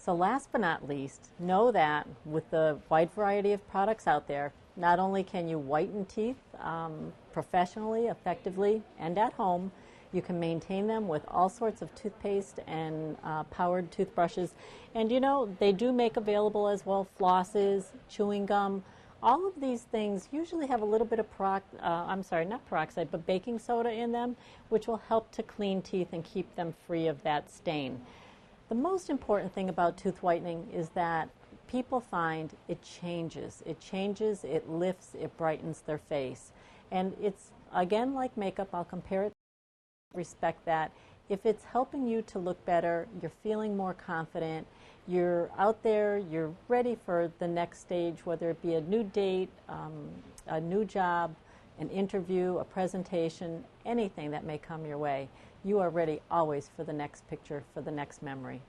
So last but not least, know that with the wide variety of products out there, not only can you whiten teeth professionally, effectively, and at home, you can maintain them with all sorts of toothpaste and powered toothbrushes. And you know, they do make available as well flosses, chewing gum. All of these things usually have a little bit of not peroxide, but baking soda in them, which will help to clean teeth and keep them free of that stain. The most important thing about tooth whitening is that people find it changes. It changes, it lifts, it brightens their face. And it's, again, like makeup, I'll compare it, respect that. If it's helping you to look better, you're feeling more confident, you're out there, you're ready for the next stage, whether it be a new date, a new job, an interview, a presentation, anything that may come your way, you are ready always for the next picture, for the next memory.